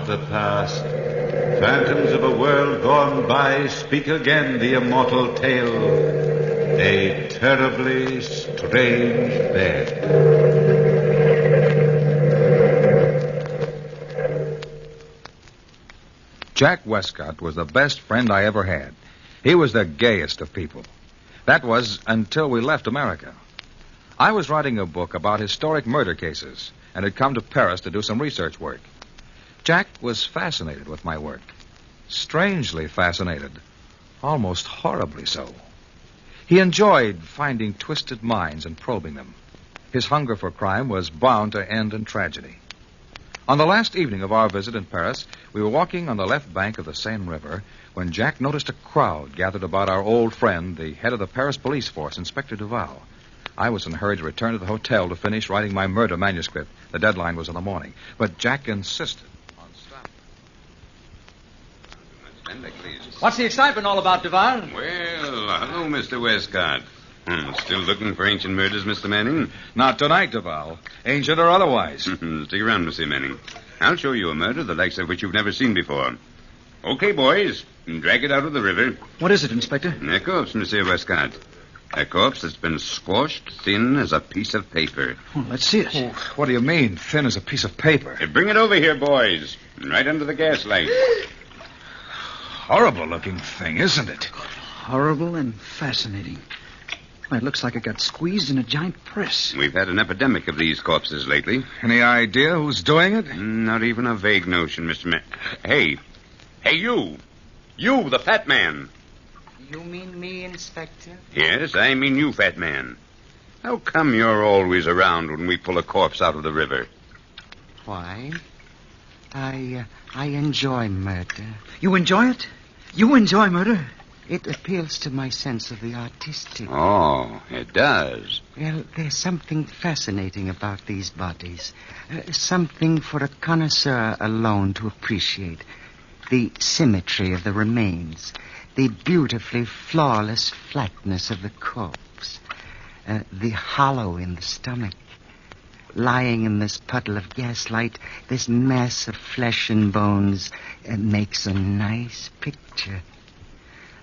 the past. Phantoms of a world gone by speak again the immortal tale. A terribly strange bed. Jack Westcott was the best friend I ever had. He was the gayest of people. That was until we left America. I was writing a book about historic murder cases and had come to Paris to do some research work. Jack was fascinated with my work. Strangely fascinated. Almost horribly so. He enjoyed finding twisted minds and probing them. His hunger for crime was bound to end in tragedy. On the last evening of our visit in Paris, we were walking on the left bank of the Seine River when Jack noticed a crowd gathered about our old friend, the head of the Paris police force, Inspector Duval. I was in a hurry to return to the hotel to finish writing my murder manuscript. The deadline was in the morning. But Jack insisted on stopping. What's the excitement all about, Duval? Well, hello, Mr. Westcott. Still looking for ancient murders, Mr. Manning? Not tonight, Duval. Ancient or otherwise. Stick around, Mr. Manning. I'll show you a murder the likes of which you've never seen before. Okay, boys. Drag it out of the river. What is it, Inspector? A corpse, Monsieur Westcott. A corpse that's been squashed thin as a piece of paper. Oh, let's see it. Oh, what do you mean, thin as a piece of paper? Bring it over here, boys. Right under the gaslight. Horrible-looking thing, isn't it? Horrible and fascinating. Why, it looks like it got squeezed in a giant press. We've had an epidemic of these corpses lately. Any idea who's doing it? Not even a vague notion, Mr. Hey, you. You, the fat man. You mean me, Inspector? Yes, I mean you, fat man. How come you're always around when we pull a corpse out of the river? Why? I enjoy murder. You enjoy it? You enjoy murder? It appeals to my sense of the artistic. Oh, it does. Well, there's something fascinating about these bodies. Something for a connoisseur alone to appreciate. The symmetry of the remains. The beautifully flawless flatness of the corpse. The hollow in the stomach. Lying in this puddle of gaslight, this mass of flesh and bones makes a nice picture.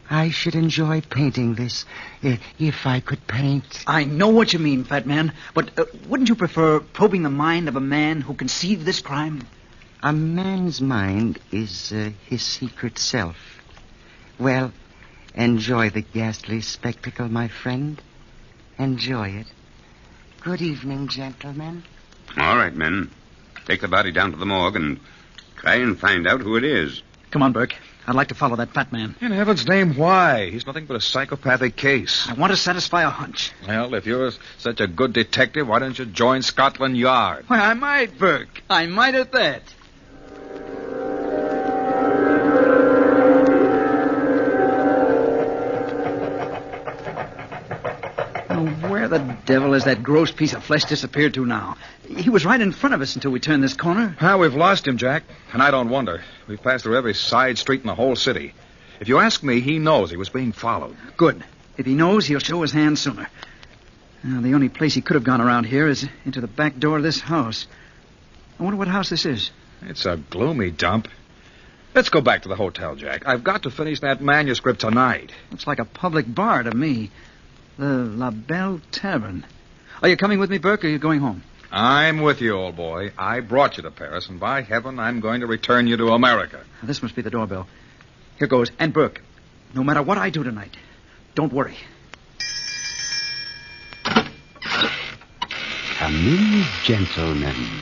I should enjoy painting this if I could paint. I know what you mean, fat man, but wouldn't you prefer probing the mind of a man who conceived this crime? A man's mind is his secret self. Well, enjoy the ghastly spectacle, my friend. Enjoy it. Good evening, gentlemen. All right, men. Take the body down to the morgue and try and find out who it is. Come on, Burke. I'd like to follow that fat man. In heaven's name, why? He's nothing but a psychopathic case. I want to satisfy a hunch. Well, if you're such a good detective, why don't you join Scotland Yard? Why, I might, Burke. I might at that. Where the devil has that gross piece of flesh disappeared to now? He was right in front of us until we turned this corner. Well, we've lost him, Jack, and I don't wonder. We've passed through every side street in the whole city. If you ask me, he knows he was being followed. Good. If he knows, he'll show his hand sooner. Now, the only place he could have gone around here is into the back door of this house. I wonder what house this is. It's a gloomy dump. Let's go back to the hotel, Jack. I've got to finish that manuscript tonight. Looks like a public bar to me. The La Belle Tavern. Are you coming with me, Burke, or are you going home? I'm with you, old boy. I brought you to Paris, and by heaven, I'm going to return you to America. This must be the doorbell. Here goes. And Burke, no matter what I do tonight, don't worry. Come in, gentlemen.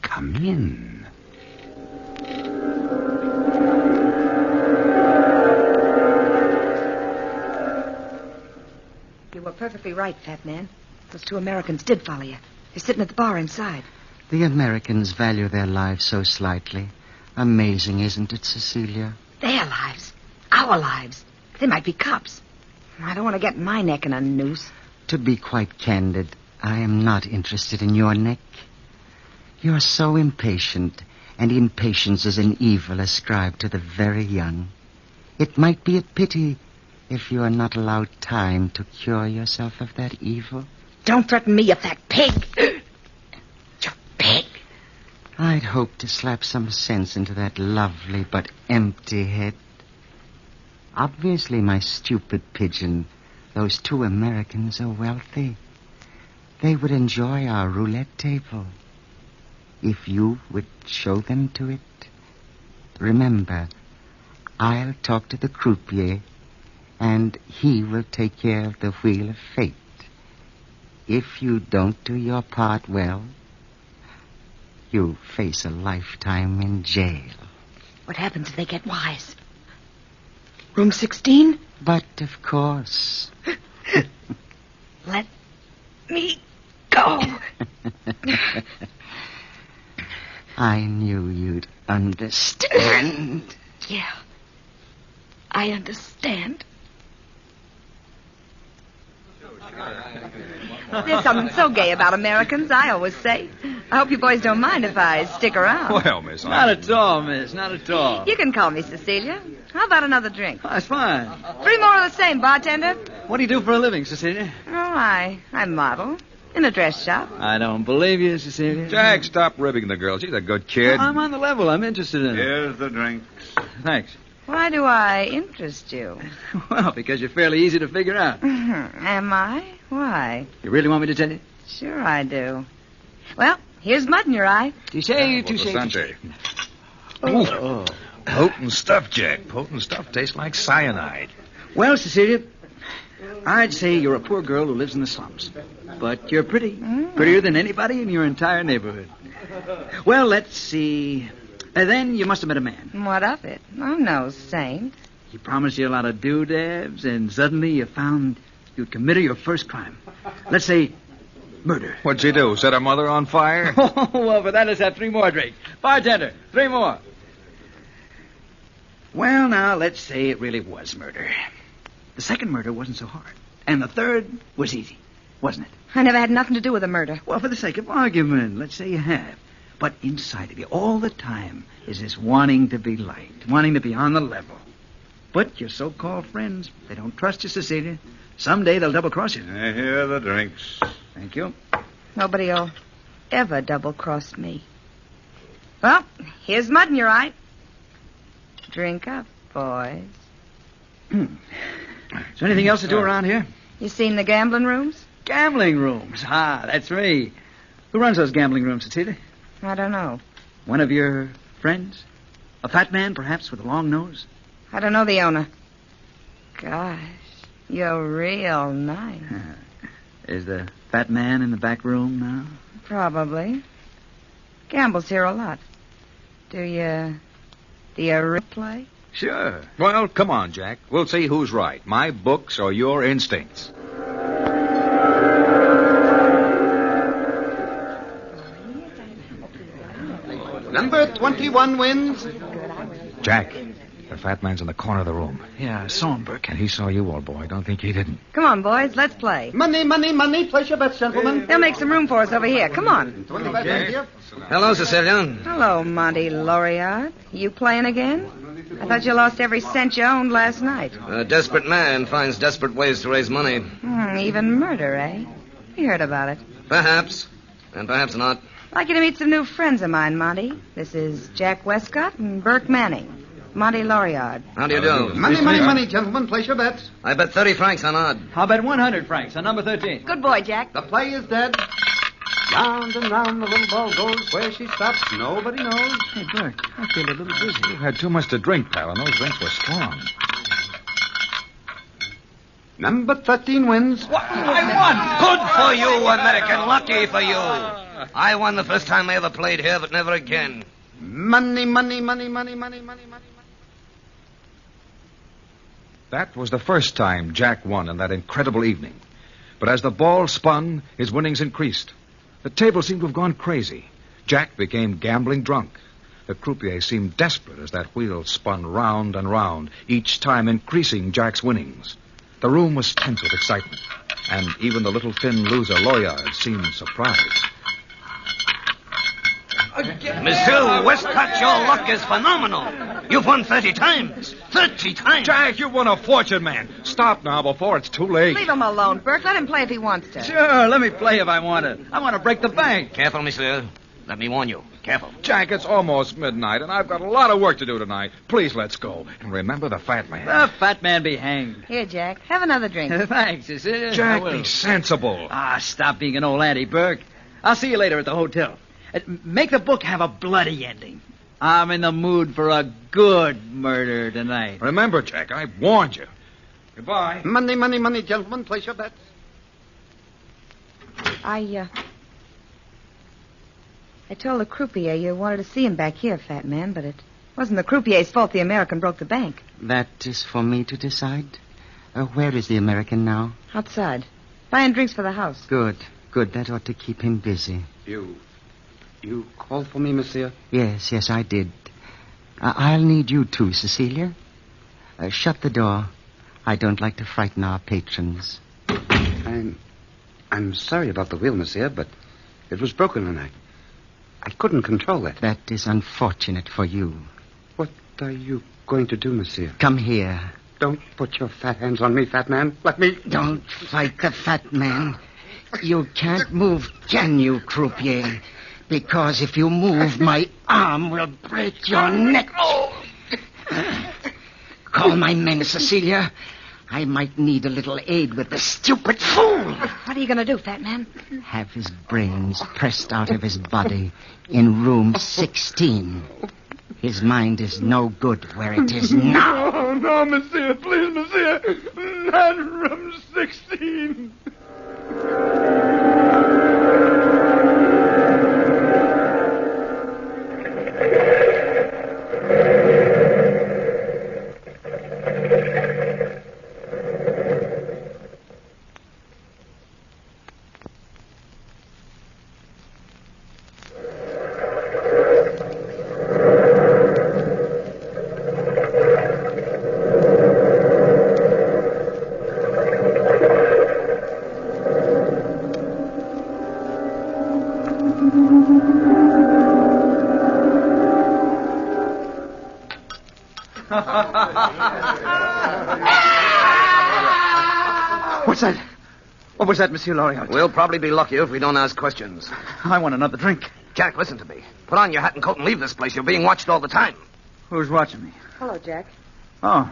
Come in. You were perfectly right, fat man. Those two Americans did follow you. They're sitting at the bar inside. The Americans value their lives so slightly. Amazing, isn't it, Cecilia? Their lives. Our lives. They might be cops. I don't want to get my neck in a noose. To be quite candid, I am not interested in your neck. You're so impatient, and impatience is an evil ascribed to the very young. It might be a pity if you are not allowed time to cure yourself of that evil. Don't threaten me, you fat pig. You pig. I'd hoped to slap some sense into that lovely but empty head. Obviously, my stupid pigeon, those two Americans are wealthy. They would enjoy our roulette table. If you would show them to it. Remember, I'll talk to the croupier, and he will take care of the wheel of fate. If you don't do your part well, you'll face a lifetime in jail. What happens if they get wise? Room 16? But, of course. Let me go. I knew you'd understand. Yeah, I understand. There's something so gay about Americans, I always say. I hope you boys don't mind if I stick around. Well, miss, Not at all, miss. Not at all. You can call me Cecilia. How about another drink? Oh, that's fine. 3 more of the same, bartender. What do you do for a living, Cecilia? Oh, I model in a dress shop. I don't believe you, Cecilia. Jack, stop ribbing the girl. She's a good kid. I'm on the level. I'm interested in it. Here's the drinks. Thanks. Why do I interest you? Well, because you're fairly easy to figure out. Am I? Why? You really want me to tell you? Sure I do. Well, here's mud in your eye. Touche. Sanjay. Oh. Potent stuff, Jack. Potent stuff tastes like cyanide. Well, Cecilia, I'd say you're a poor girl who lives in the slums. But you're pretty. Prettier than anybody in your entire neighborhood. Well, let's see. Then you must have met a man. What of it? I'm no saint. He promised you a lot of doodads, and suddenly you found you'd committed your first crime. Let's say murder. What'd she do? Set her mother on fire? Oh, well, for that, let's have 3 more drinks. Bartender, 3 more. Well, now, let's say it really was murder. The second murder wasn't so hard. And the third was easy, wasn't it? I never had nothing to do with a murder. Well, for the sake of argument, let's say you have. But inside of you, all the time, is this wanting to be liked, wanting to be on the level. But your so-called friends, they don't trust you, Cecilia. Someday they'll double-cross you. Here are the drinks. Thank you. Nobody'll ever double-cross me. Well, here's mud in your eye. Drink up, boys. Is there anything else to do around here? You seen the gambling rooms? Gambling rooms. Ah, that's me. Who runs those gambling rooms, Cecilia? I don't know. One of your friends? A fat man, perhaps, with a long nose? I don't know the owner. Gosh, you're real nice. Is the fat man in the back room now? Probably. Gambles here a lot. Do you play? Sure. Well, come on, Jack. We'll see who's right. My books or your instincts. Number 21 wins. Jack, the fat man's in the corner of the room. Yeah, I saw him, Burke. And he saw you, old boy. Don't think he didn't. Come on, boys, let's play. Money, money, money. Place your bets, gentlemen. They'll make some room for us over here. Come on. 25 cents here. Hello, Cecilia. Hello, Monty Loriard. You playing again? I thought you lost every cent you owned last night. A desperate man finds desperate ways to raise money. Even murder, eh? We heard about it. Perhaps, and perhaps not. I'd like you to meet some new friends of mine, Monty. This is Jack Westcott and Burke Manning. Monty Loriard. How do you do? Money, money, money, gentlemen. Place your bets. I bet 30 francs on odd. How about 100 francs on number 13? Good boy, Jack. The play is dead. Round and round the little ball goes. Where she stops, nobody knows. Hey, Burke, I feel a little dizzy. You've had too much to drink, pal, and those drinks were strong. Number 13 wins. Good for you, American. Lucky for you. I won the first time I ever played here, but never again. Money, money, money, money, money, money, money, money. That was the first time Jack won in that incredible evening. But as the ball spun, his winnings increased. The table seemed to have gone crazy. Jack became gambling drunk. The croupier seemed desperate as that wheel spun round and round, each time increasing Jack's winnings. The room was tense with excitement, and even the little thin loser, Loriard, seemed surprised. Monsieur Westcott, your luck is phenomenal. You've won 30 times. 30 times. Jack, you won a fortune, man. Stop now before it's too late. Leave him alone, Burke. Let him play if he wants to. Sure, let me play if I want to. I want to break the bank. Careful, monsieur. Let me warn you. Careful. Jack, it's almost midnight, and I've got a lot of work to do tonight. Please, let's go. And remember the fat man. The fat man be hanged. Here, Jack. Have another drink. Thanks, Cecilia. I Jack, will. be sensible. Ah, stop being an old Auntie Burke. I'll see you later at the hotel. Make the book have a bloody ending. I'm in the mood for a good murder tonight. Remember, Jack, I warned you. Goodbye. Money, money, money, gentlemen. Place your bets. I told the croupier you wanted to see him back here, fat man, but it wasn't the croupier's fault the American broke the bank. That is for me to decide. Where is the American now? Outside. Buying drinks for the house. Good. That ought to keep him busy. You called for me, monsieur? Yes, I did. I'll need you too, Cecilia. Shut the door. I don't like to frighten our patrons. I'm sorry about the wheel, monsieur, but it was broken and I couldn't control it. That is unfortunate for you. What are you going to do, monsieur? Come here. Don't put your fat hands on me, fat man. Let me... Don't fight the fat man. You can't move, can you, croupier? Because if you move, my arm will break your neck. Call my men, Cecilia. I might need a little aid with the stupid fool. What are you going to do, fat man? Have his brains pressed out of his body in room 16. His mind is no good where it is now. No, monsieur. Please, monsieur. Not room 16. What's that? What was that, Monsieur Loriot? We'll probably be luckier if we don't ask questions. I want another drink. Jack, listen to me. Put on your hat and coat and leave this place. You're being watched all the time. Who's watching me? Hello, Jack. Oh,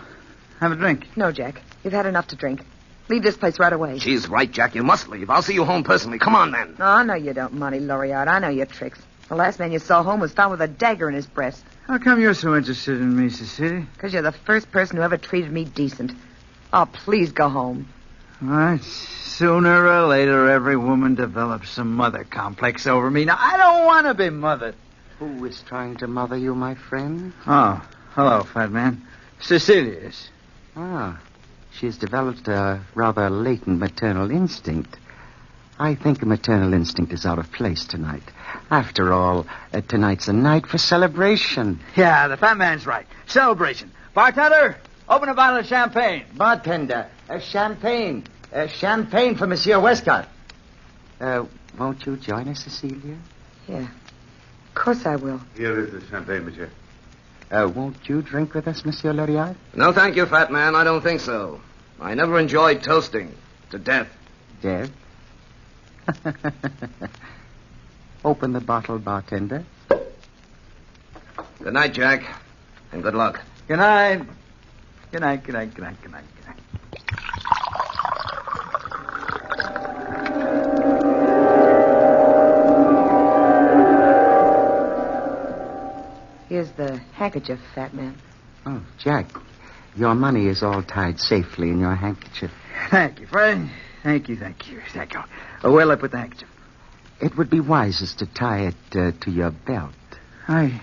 have a drink. No, Jack. You've had enough to drink. Leave this place right away. She's right, Jack. You must leave. I'll see you home personally. Come on, then. Oh, no, you don't, Monty Loriot. I know your tricks. The last man you saw home was found with a dagger in his breast. How come you're so interested in me, Cecilia? Because you're the first person who ever treated me decent. Oh, please go home. All right. Sooner or later, every woman develops some mother complex over me. Now, I don't want to be mothered. Who is trying to mother you, my friend? Oh, hello, fat man. Cecilia is. Ah, she's developed a rather latent maternal instinct. I think a maternal instinct is out of place tonight. After all, tonight's a night for celebration. Yeah, the fat man's right. Celebration. Bartender, open a bottle of champagne. Bartender, champagne. Champagne for Monsieur Westcott. Won't you join us, Cecilia? Yeah. Of course I will. Here is the champagne, monsieur. Won't you drink with us, Monsieur Loriot? No, thank you, fat man. I don't think so. I never enjoyed toasting to death. Death? Open the bottle, bartender. Good night, Jack. And good luck. Good night. Good night, good night, good night, good night, good night. Here's the handkerchief, fat man. Oh, Jack, your money is all tied safely in your handkerchief. Thank you, Fred. Thank you. Where'll I put the handkerchief? It would be wisest to tie it to your belt. I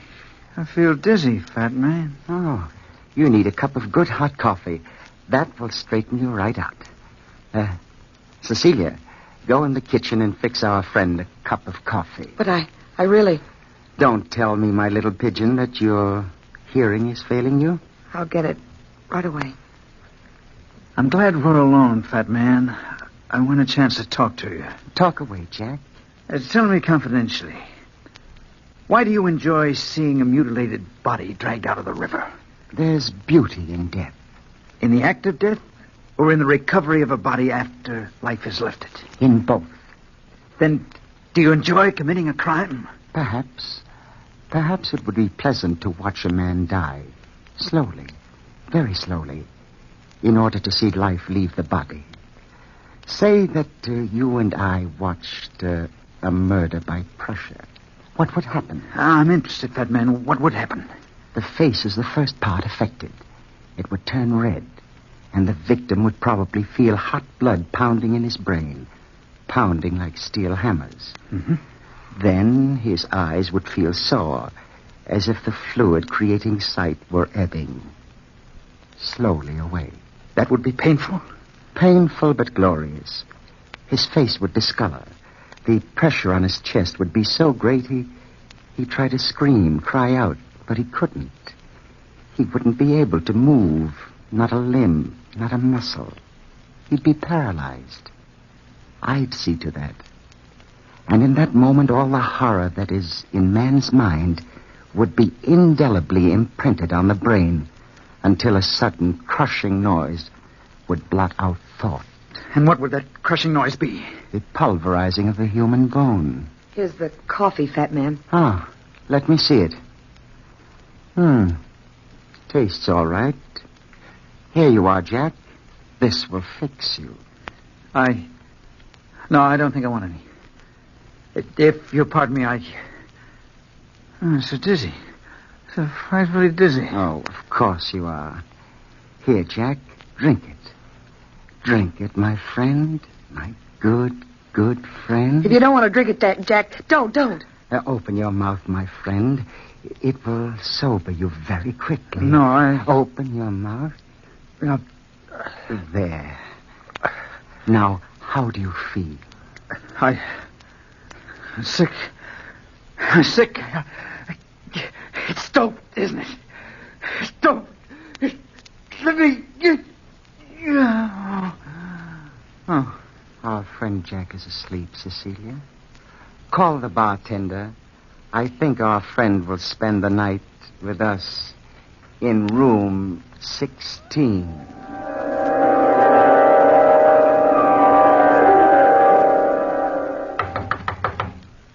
feel dizzy, fat man. Oh, you need a cup of good hot coffee. That will straighten you right out. Cecilia, go in the kitchen and fix our friend a cup of coffee. But I really... Don't tell me, my little pigeon, that your hearing is failing you. I'll get it right away. I'm glad we're alone, fat man. I want a chance to talk to you. Talk away, Jack. Tell me confidentially. Why do you enjoy seeing a mutilated body dragged out of the river? There's beauty in death. In the act of death? Or in the recovery of a body after life has left it? In both. Then do you enjoy committing a crime? Perhaps it would be pleasant to watch a man die. Slowly, very slowly, in order to see life leave the body. Say that you and I watched a murder by pressure. What would happen? I'm interested, fat man. What would happen? The face is the first part affected. It would turn red, and the victim would probably feel hot blood pounding in his brain, pounding like steel hammers. Mm-hmm. Then his eyes would feel sore, as if the fluid creating sight were ebbing slowly away. That would be painful? Painful but glorious. His face would discolor. The pressure on his chest would be so great he tried to scream, cry out, but he couldn't. He wouldn't be able to move, not a limb, not a muscle. He'd be paralyzed. I'd see to that. And in that moment, all the horror that is in man's mind would be indelibly imprinted on the brain until a sudden crushing noise would blot out thought. And what would that crushing noise be? The pulverizing of the human bone. Here's the coffee, fat man. Ah, let me see it. Tastes all right. Here you are, Jack. This will fix you. No, I don't think I want any. If you'll pardon me, I'm so dizzy. So frightfully dizzy. Oh, of course you are. Here, Jack, drink it. Drink it, my friend. My good friend. If you don't want to drink it, Jack, don't. Open your mouth, my friend. It will sober you very quickly. No, Open your mouth. There. Now, how do you feel? I'm sick. I'm sick. It's dope, isn't it? It's dope. Let me get... Oh. Our friend Jack is asleep, Cecilia. Call the bartender. I think our friend will spend the night with us in room 16.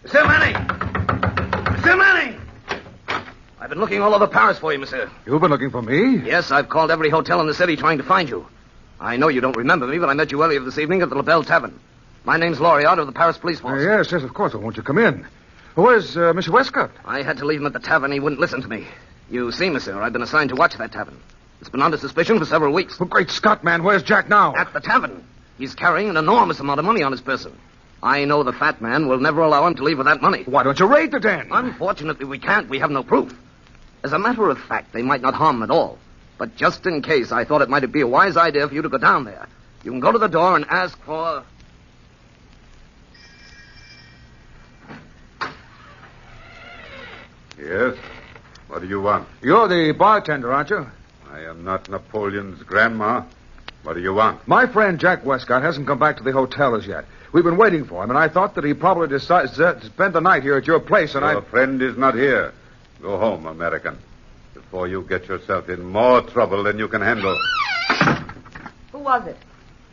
Monsieur Manning! Monsieur Manning! I've been looking all over Paris for you, monsieur. You've been looking for me? Yes, I've called every hotel in the city trying to find you. I know you don't remember me, but I met you earlier this evening at the La Belle Tavern. My name's Loriot of the Paris Police Force. Yes, of course. Won't you come in? Where's Mr. Westcott? I had to leave him at the tavern. He wouldn't listen to me. You see, monsieur, I've been assigned to watch that tavern. It's been under suspicion for several weeks. Oh, great Scott, man. Where's Jack now? At the tavern. He's carrying an enormous amount of money on his person. I know the fat man will never allow him to leave with that money. Why don't you raid the den? Unfortunately, we can't. We have no proof. As a matter of fact, they might not harm him at all. But just in case, I thought it might be a wise idea for you to go down there. You can go to the door and ask for... Yes? What do you want? You're the bartender, aren't you? I am not Napoleon's grandma. What do you want? My friend Jack Westcott hasn't come back to the hotel as yet. We've been waiting for him, and I thought that he probably decided to spend the night here at your place, and Your friend is not here. Go home, American, before you get yourself in more trouble than you can handle. Who was it?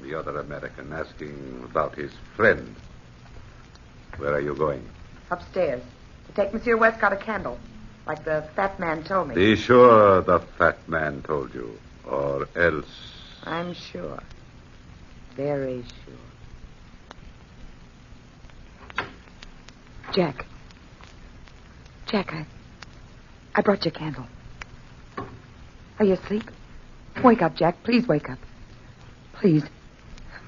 The other American asking about his friend. Where are you going? Upstairs. To take Monsieur Westcott a candle, like the fat man told me. Be sure the fat man told you, or else... I'm sure. Very sure. Jack, I brought you a candle. Are you asleep? Wake up, Jack. Please wake up. Please.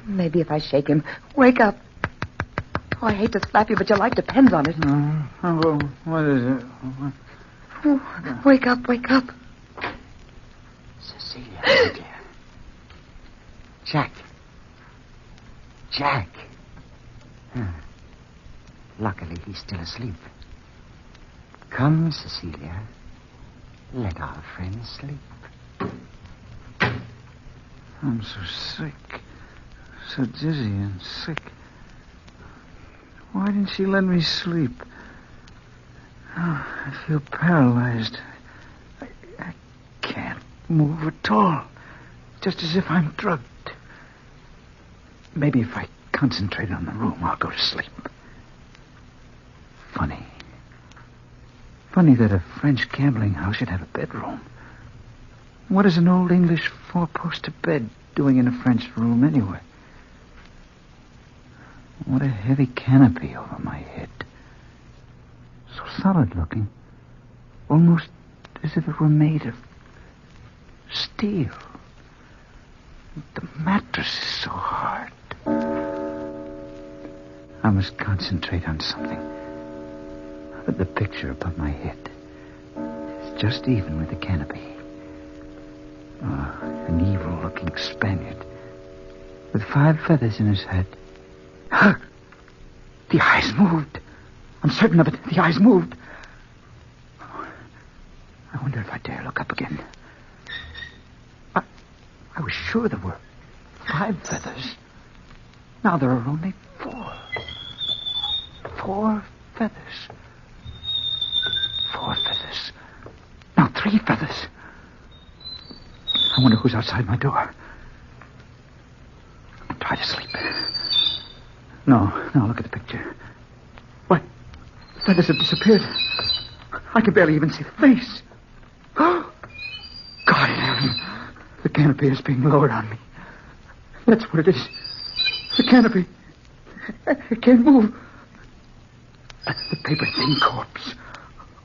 Maybe if I shake him. Wake up. Oh, I hate to slap you, but your life depends on it. What is it? Oh, wake up. Cecilia, my dear. Jack. Luckily, he's still asleep. Come, Cecilia. Let our friend sleep. I'm so sick. So dizzy and sick. Why didn't she let me sleep? Oh, I feel paralyzed. I can't move at all. Just as if I'm drugged. Maybe if I concentrate on the room, I'll go to sleep. Funny. Funny that a French gambling house should have a bedroom. What is an old English four-poster bed doing in a French room anyway? What a heavy canopy over my head. So solid looking. Almost as if it were made of steel. The mattress is so hard. I must concentrate on something. The picture above my head is just even with the canopy. An evil-looking Spaniard with 5 feathers in his head. The eyes moved. I'm certain of it. The eyes moved. I wonder if I dare look up again. I was sure there were 5 feathers. Now there are only 4. 4 feathers. 4 feathers. Now 3 feathers. I wonder who's outside my door. I'll try to sleep. No, look at the picture. What? The feathers have disappeared. I can barely even see the face. God in heaven. The canopy is being lowered on me. That's what it is. The canopy. It can't move. The paper-thin corpse.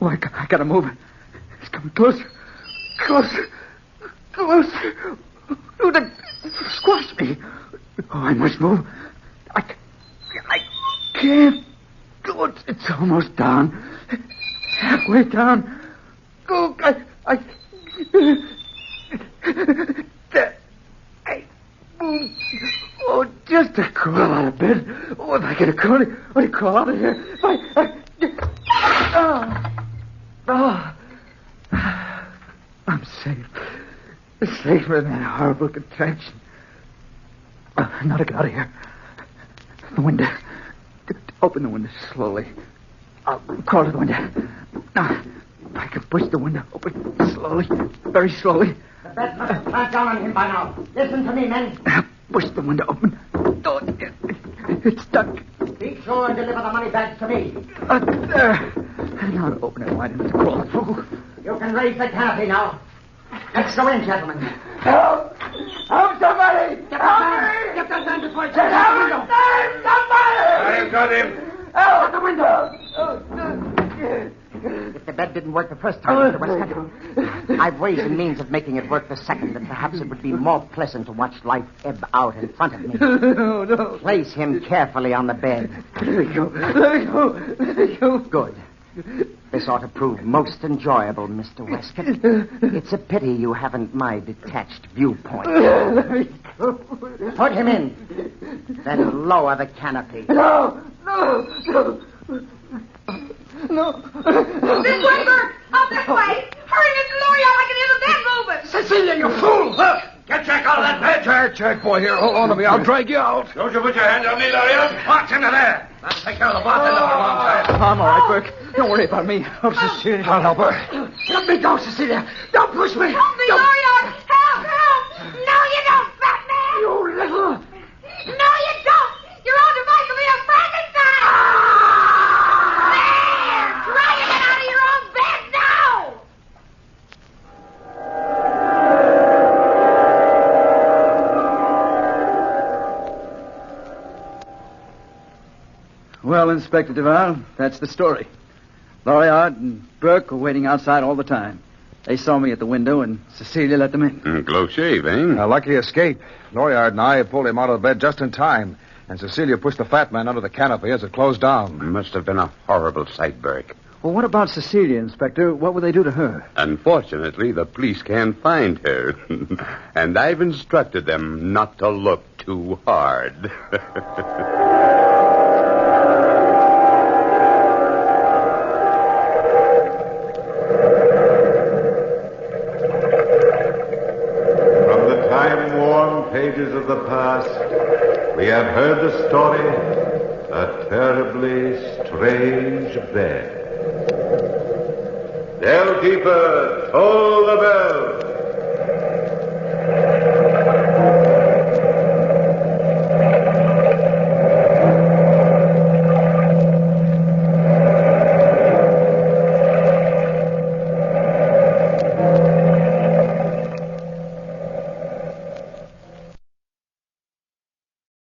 Oh, I gotta move. It's coming closer. Closer. Oh, that squashed me. Oh, I must move. I can't. Oh, it's almost down. Halfway down. Oh, Oh, just to crawl out of bed. Oh, if I get a crawl, I'll crawl out of here. I'm safe. Safe from that horrible contraction. Now to get out of here. The window. Open the window slowly. I'll crawl to the window. Now, if I can push the window open slowly, very slowly. The bed must have clamped down on him by now. Listen to me, men. Push the window open. Oh, it's stuck. Be sure and deliver the money bags to me. There. Now to open it wide and crawl through. You can raise the canopy now. Let's go in, gentlemen. Help! Help somebody! Help me! Get that man before it's Help! Somebody! I've got him. Help! At the window! If the bed didn't work the first time, Mr. Westcott, I've ways and means of making it work the second, and perhaps it would be more pleasant to watch life ebb out in front of me. No. Place him carefully on the bed. Let me go. Good. This ought to prove most enjoyable, Mr. Westcott. It's a pity you haven't my detached viewpoint. Let me go. Put him in. Then lower the canopy. No! This way, Bert! Up this way! Hurry, Mr. Loriot, I can hear the bed moving! Cecilia, you fool! Look! Get Jack out of that bed! Jack, boy, here. Hold on to me. I'll drag you out. Don't you put your hand on me, Lariat. March into there! That'll take care of the bartender for a long time. I'm all right, Burke. Don't worry about me. Oh, Cecilia. I'll help her. Let me go, Cecilia! Don't push me! Help me, Loriot! Help! No, you don't, fat man! You little... No, you don't! Your own device will be a Frankenstein! There! Try to get out of your own bed now! Well, Inspector Duval, that's the story. Loriot and Burke were waiting outside all the time. They saw me at the window, and Cecilia let them in. Close shave, eh? A lucky escape. Loriot and I pulled him out of bed just in time, and Cecilia pushed the fat man under the canopy as it closed down. Must have been a horrible sight, Burke. Well, what about Cecilia, Inspector? What would they do to her? Unfortunately, the police can't find her. And I've instructed them not to look too hard. Pages of the past, we have heard the story, A Terribly Strange Bed. Tale keeper, toll